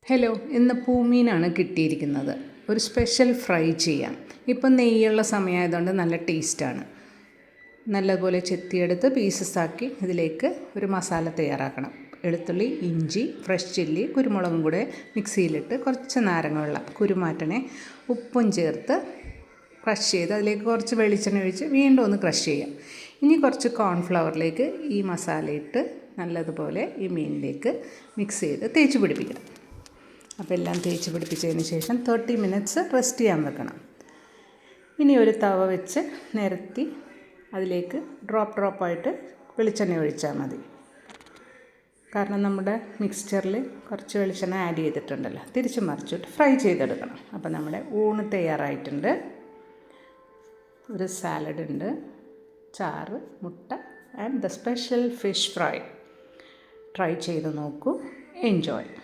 Hello, ഇന്ന് പൂമീനാണ് കിട്ടിയിരിക്കുന്നത്. ഒരു സ്പെഷ്യൽ ഫ്രൈ ചെയ്യാം. ഇപ്പം നെയ്യുള്ള സമയമായതുകൊണ്ട് നല്ല ടേസ്റ്റാണ്. നല്ലപോലെ ചെത്തിയെടുത്ത് പീസസാക്കി ഇതിലേക്ക് ഒരു മസാല തയ്യാറാക്കണം. വെളുത്തുള്ളി, ഇഞ്ചി, ഫ്രഷ് ചില്ലി, കുരുമുളകും കൂടെ മിക്സിയിലിട്ട് കുറച്ച് നാരങ്ങ വെള്ളം കുരുമാറ്റണേ ഉപ്പും ചേർത്ത് ക്രഷ് ചെയ്ത് അതിലേക്ക് കുറച്ച് വെളിച്ചെണ്ണ ഒഴിച്ച് വീണ്ടും ഒന്ന് ക്രഷ് ചെയ്യാം. ഇനി കുറച്ച് കോൺഫ്ലവറിലേക്ക് ഈ മസാല ഇട്ട് നല്ലതുപോലെ ഈ മീനിലേക്ക് മിക്സ് ചെയ്ത് തേച്ച് പിടിപ്പിക്കണം. അപ്പോൾ എല്ലാം തേച്ച് പിടിപ്പിച്ചതിന് ശേഷം 30 മിനിറ്റ്സ് റെസ്റ്റ് ചെയ്യാൻ വെക്കണം. ഇനി ഒരു തവ വെച്ച് നിരത്തി അതിലേക്ക് ഡ്രോപ്പായിട്ട് വെളിച്ചെണ്ണ ഒഴിച്ചാൽ മതി. കാരണം നമ്മുടെ മിക്സ്ചറിൽ കുറച്ച് വെളിച്ചെണ്ണ ആഡ് ചെയ്തിട്ടുണ്ടല്ലോ. തിരിച്ച് മറിച്ചിട്ട് ഫ്രൈ ചെയ്തെടുക്കണം. അപ്പോൾ നമ്മുടെ ഊണ് തയ്യാറായിട്ടുണ്ട്. ഒരു സാലഡ് ഉണ്ട്, ചാറ്, മുട്ട and the special fish fry. Try ചെയ്ത് നോക്കൂ. എൻജോയ്.